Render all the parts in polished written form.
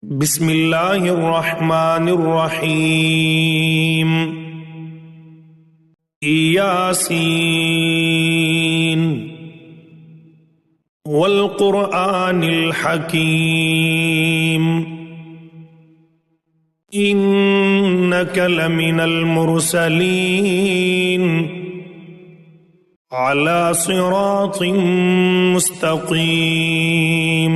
बिस्मिल्लाहिर्रहमानिर्रहीम। यासीन वल क़ुरआनिल हकीम इन्नका लमिनल मुरसलीन अला सिरातिम मुस्तक़ीम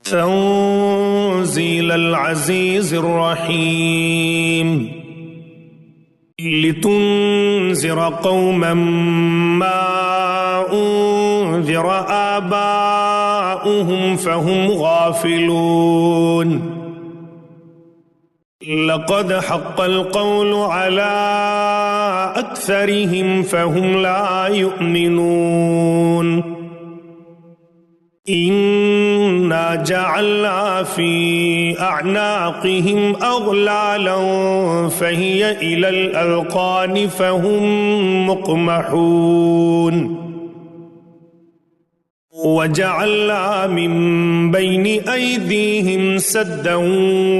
तंज़ीलल अज़ीज़िर रहीम लितुन्ज़िर क़ौमम मा उन्ज़िर आबाउहुम फ़हुम गाफ़िलून लक़द हक़्क़ल क़ौलु अला अक्सरिहिम फ़हुम ला युमिनून इन्ना जअलना फ़ी अअनाक़िहिम अग़लालन फ़हिय इलल अज़क़ानि फ़हुम मुक़महून वजअलना मिन बैनि अयदीहिम सद्दन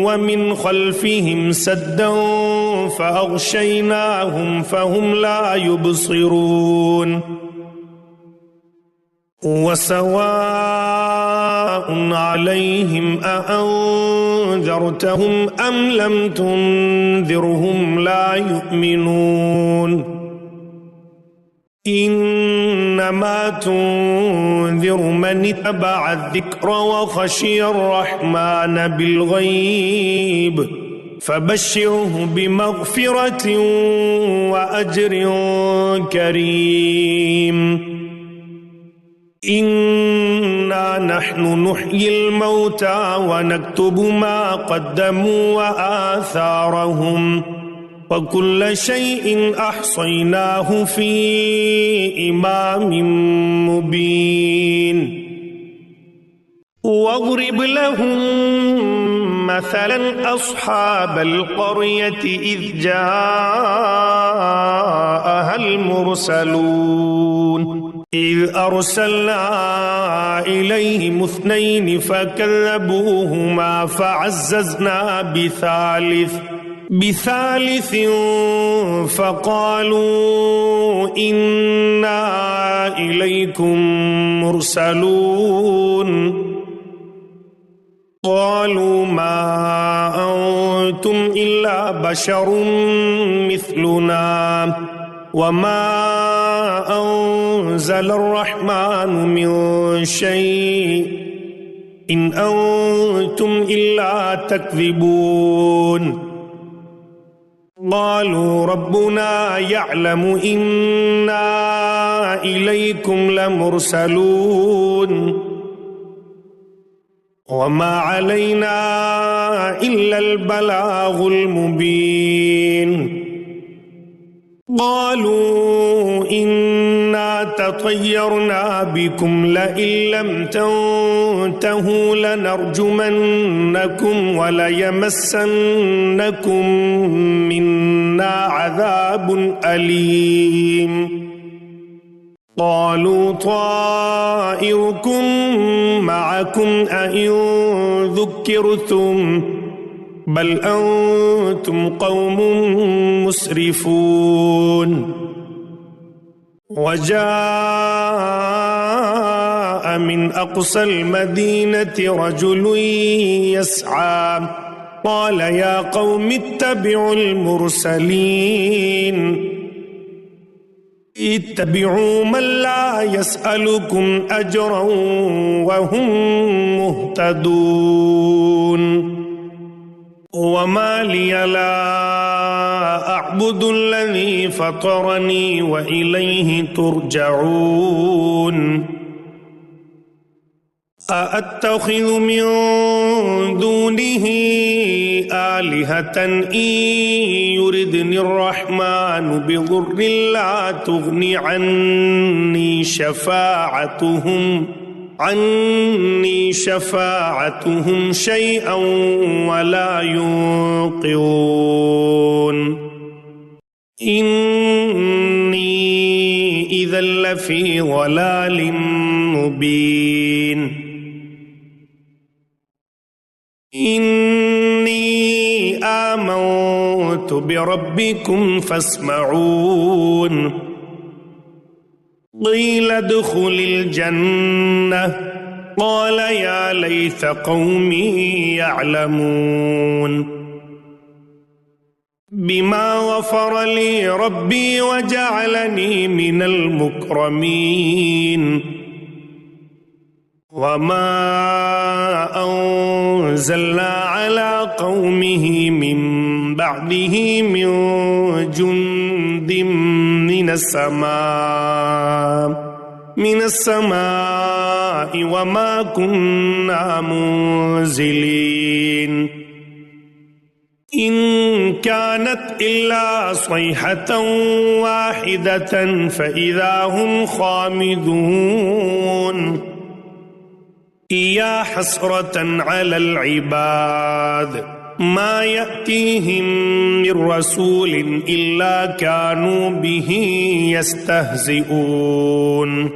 व मिन ख़ल्फ़िहिम सद्दन फ़अग़शयनाहुम फ़हुम ला युबसिरून वसवाउन अलैहिम अअन्ज़रतहुम अम लम तुन्ज़िरहुम ला युमिनून इन्नमा तुन्ज़िरु मन इत्तबअ अज़्ज़िक्र व ख़शिय अर्रहमान बिलग़ैब फ़बश्शिरहु बिमग़फ़िरतिन व अज्रिन करीम इन्ना नहनु नुह्यिल मौता व नक्तुबु मा क़द्दमू व आसारहुम व कुल्ल शैइन अहसैनाहु फ़ी इमामिम मुबीन वज़रिब लहुम मसलन अस्हाबल क़र्यति इज़ जाअहल मुरसलून इज़ अरसलना इलैहिम इस्नैनि फ़कज़्ज़बूहुमा फ़अज़्ज़ज़ना बिसालिसिन फ़क़ालू इन्ना इलैकुम मुरसलून क़ालू मा अंतुम इल्ला बशरुम मिस्लुना वमा अंज़लर रहमानु मिन शैइन अंतुम इल्ला तकज़िबून क़ालू रब्बुना यअलमु इन्ना इलैकुम लमुरसलून वमा अलैना इल्लल बलागुल मुबीन क़ालू इन्ना ततय्यरना बिकुम लइन लम तंतहू लनरजुमन्नकुम वलयमस्सन्नकुम मिन्ना अज़ाबुन अलीम क़ालू ताइरुकुम मअकुम अइन ज़ुक्किरतुम बल अंतुम क़ौमुम मुस्रिफून वजाअ मिन अक़सल मदीनति रजुलुन यस्आ क़ाल या क़ौमि इत्तबिउल मुरसलीन इत्तबिउ मन ला यसअलुकुम अजरन वहुम मुहतदून वमा लिया ला अअबुदुल्लज़ी फ़तरनी व इलैहि तुरजऊन अअत्तख़िज़ु मिन दूनिही आलिहतन इन युरिदनिर रहमानु बिज़ुर्रिन ला तुग़नि अन्नी शफ़ाअतुहुम शैअन वला युन्क़िज़ून इन्नी इज़न लफ़ी ज़लालिम मुबीन। إني آمنت بربكم فاسمعون قيل ادخل الجنة قال يا ليت قومي يعلمون بما غفر لي ربي وجعلني من المكرمين وما أنزلنا على قومه من بعده من جند من السماء وما كنا منزلين إن كانت إلا صيحة واحدة فإذا هم خامدون يا حسرة على العباد ما يأتيهم من رسول إلا كانوا به يستهزئون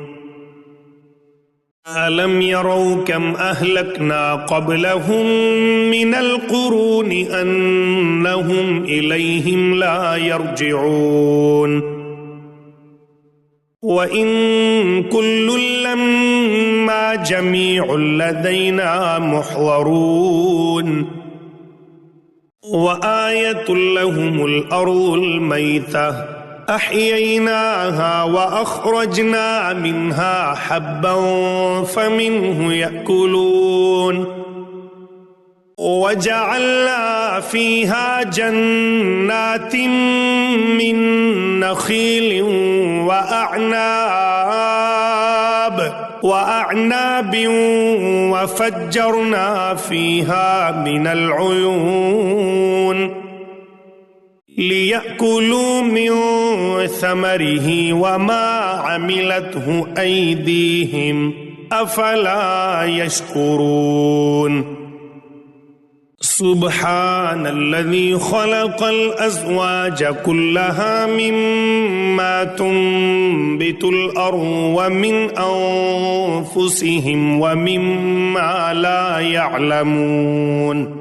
ألم يروا كم أهلكنا قبلهم من القرون أنهم إليهم لا يرجعون وإن كل لما جميع لدينا محضرون وآية لهم الأرض الميتة أحييناها وأخرجنا منها حبا فمنه يأكلون وجعلنا فيها جنات من نخيل وأعناب وفجرنا فيها من العيون ليأكلوا من ثمره وما عملته أيديهم أفلا يشكرون سبحان الذي خلق الأزواج كلها مما تنبت الأرض ومن أنفسهم ومما لا يعلمون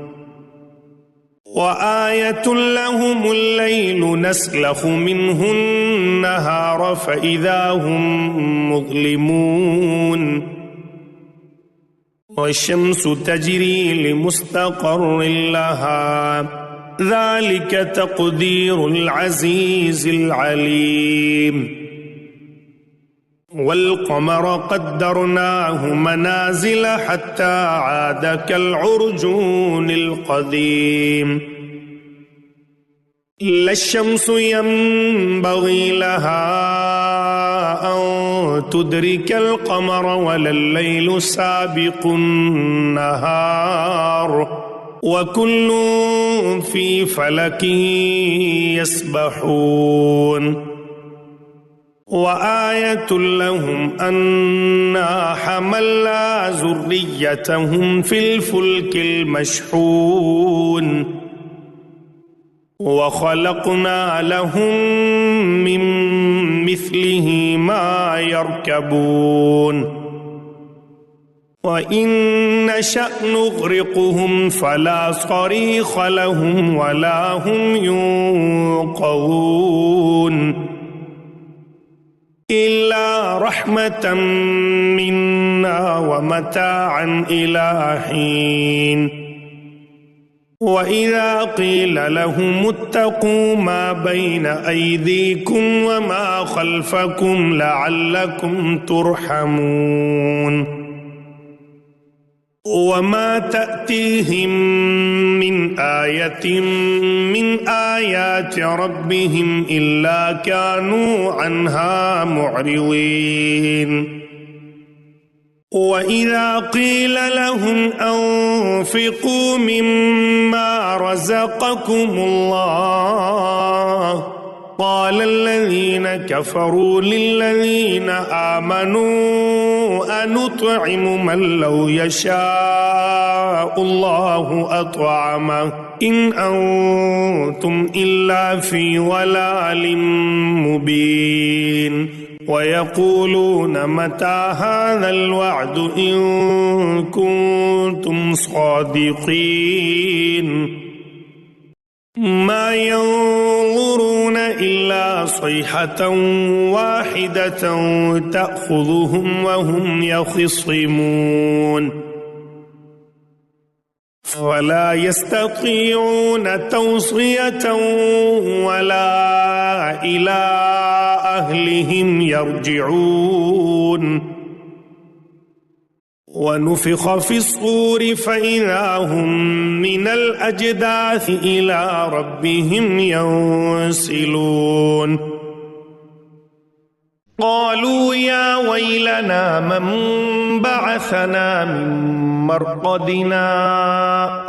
وآية لهم الليل نسلخ منه النهار فإذا هم مظلمون والشمس تجري لمستقر لها ذلك تقدير العزيز العليم والقمر قدرناه منازل حتى عاد كالعرجون القديم لا الشمس ينبغي لها أن تدرك القمر ولا الليل سابق النهار وكل في فلك يسبحون وآية لهم أنا حملنا ذريتهم في الفلك المشحون وخلقنا لهم من مثله ما يركبون وإن نشأ نغرقهم فلا صريخ لهم ولا هم ينقذون إلا رحمة منا ومتاعا إلى حين وإذا قيل لهم اتقوا ما بين أيديكم وما خلفكم لعلكم ترحمون وما تأتيهم من آية من آيات ربهم إلا كانوا عنها معرضين وإذا قيل لهم أنفقوا مما رزقكم الله قال الذين كفروا للذين آمنوا أنطعم من لو يشاء الله أطعمه إن أنتم إلا في ضلال مبين वयक़ूलून मता हाज़ल वअद इन कुन्तुम सादिक़ीन मा यंज़ुरून इल्ला सयहतन वाहिदतन तअख़ुज़ुहुम वहुम यख़िस्सिमून वला यस्ततीऊन तौसियतन वला इला अहलिहिम यरजिऊन वनुफ़िख़ फ़िस्सूर फ़इज़ा हुम मिनल अजदाथ इला रब्बिहिम यंसिलून क़ालू या वैलना मन बअसना मिन मरक़दिना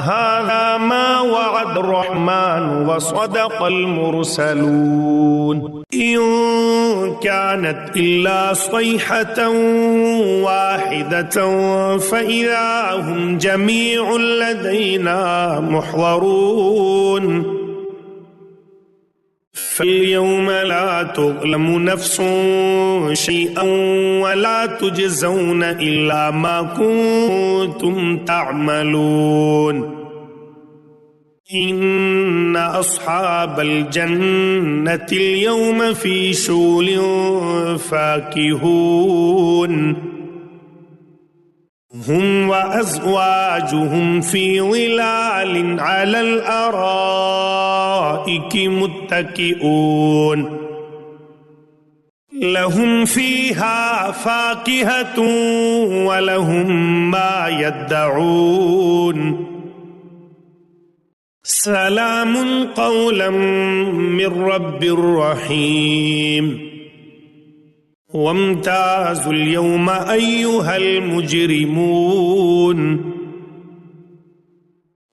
हाज़ा मा वअद रहमान व सदक़ल मुरसलून इन कानत इल्ला सयहतन वाहिदतन फ़इज़ा हुम जमीउन लदैना मुहज़रून फ़ल्यौम ला तुज़लमु नफ़्सुन शैअन वला तुजज़ौन इल्ला मा कुन्तुम तअमलून इन्न अस्हाबल जन्नतिल यौम फ़ी शुग़लिन फ़ाकिहून हुम व अज़वाजुहुम फ़ी ज़िलालिन अलल अराइकि मुत्तकिऊन लहुम फ़ीहा फ़ाकिहतुन व लहुम मा यद्दऊन सलामुन क़ौलन मिर रब्बिर रहीम वम्ताज़ुल यौम अय्युहल मुजरिमून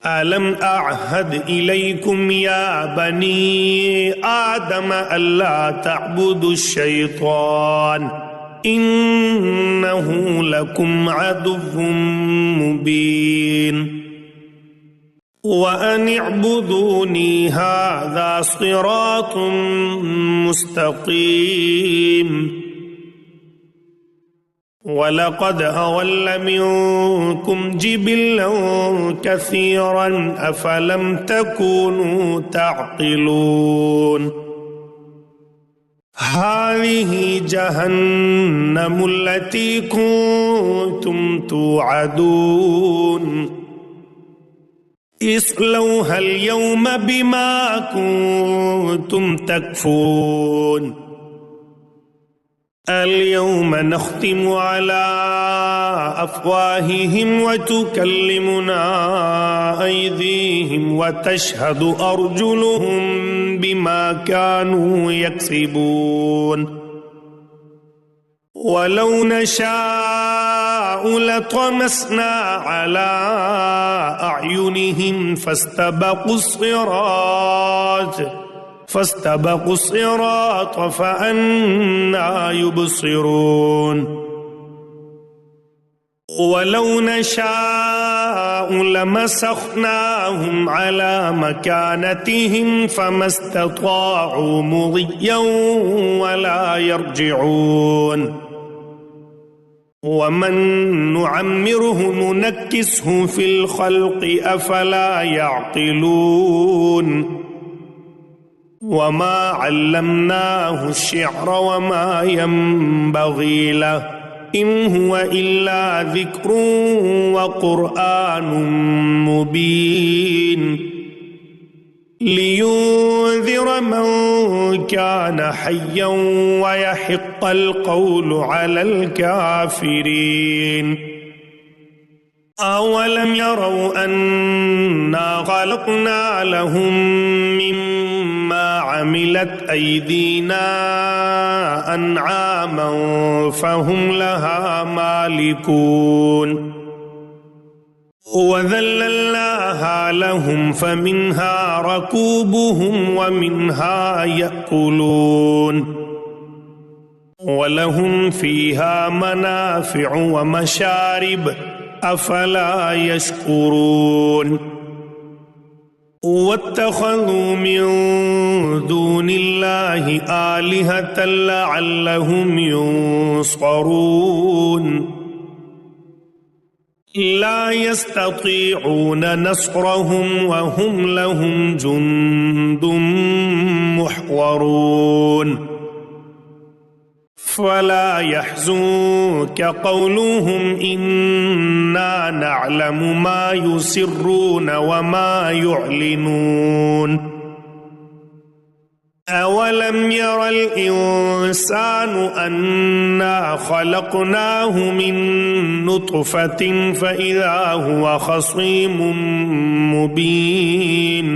अलम अअहद इलैकुम या बनी आदम अल्ला तअबुदुश शैतान इन्नहु लकुम अदुव्वुम मुबीन व अन इअ्बुदूनी हाज़ा सिरातुम मुस्तक़ीम वलक़द अज़ल्ल मिनकुम जिबिल्लन कसीरन अफ़लम तकूनू तअक़िलून हाज़िही जहन्नमुल्लती कुन्तुम तुअदून इस्लौहल यौम बिमा कुन्तुम तकफ़ूरून اليوم نختم على أفواههم وتكلمنا أيديهم وتشهد أرجلهم بما كانوا يكسبون ولو نشاء لطمسنا على أعينهم فاستبقوا الصراط فأنى يبصرون ولو نشاء لمسخناهم على مكانتهم فما استطاعوا مضيا ولا يرجعون ومن نعمره ننكسه في الخلق أفلا يعقلون وما علمناه الشعر وما ينبغي له إن هو إلا ذكر وقرآن مبين لينذر من كان حيا ويحق القول على الكافرين أولم يروا أنا خلقنا لهم مما عملت أيدينا أنعاما فهم لها مالكون وذللناها لهم فمنها ركوبهم ومنها يأكلون ولهم فيها منافع ومشارب أفلا يشكرون वत्तखज़ू मिन दूनिल्लाहि आलिहतन लअल्लहुम युंसरून ला यस्ततीऊन नस्रहुम वहुम लहुम जुंदुम मुहज़रून फला यहज़ुनक क़ौलुहुम इन्ना नअलमु मा युसिर्रून वमा युअलिनून अवलम यरल इंसानु अन्ना खलक़नाहु मिन नुत्फ़तिन फ़इज़ा हुवा ख़सीमुम मुबीन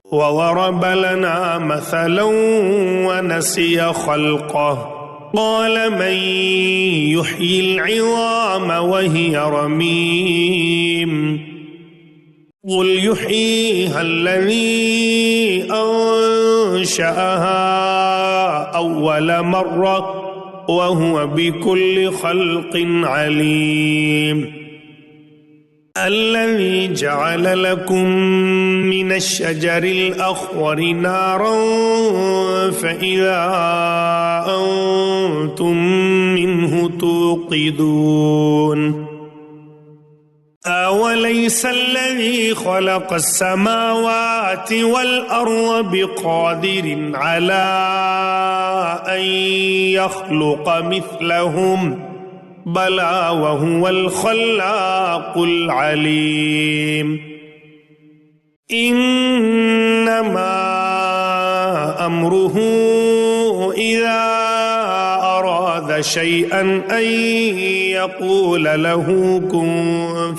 वज़रब लना मसलन वनसिय ख़ल्क़ह क़ाल मन युह्यिल इज़ाम वहिय रमीम क़ुल युह्यीहा अल्लज़ी अंशअहा अव्वल मर्रा वहुव बिकुल्लि ख़ल्क़िन अलीम अल्लज़ी जअल लकुम मिनश्शजरिल अख़्ज़रि नारन फ़इज़ा अंतुम मिन्हु तूक़िदून अवलैस अल्लज़ी ख़लक़स समावाति वल अर्ज़ बिक़ादिरिन अला अन यख़्लुक़ मिस्लहुम बला वहुवल ख़ल्लाक़ुल अलीम इन्नमा अम्रुहु इज़ा अराद शैअन अन यक़ूल लहू कुन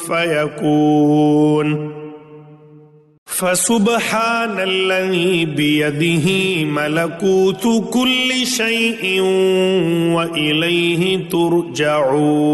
फ़यकून फ़सुब्हानल्लज़ी बियदिही मलकूतु कुल्लि शैइन व इलैहि तुरजऊन।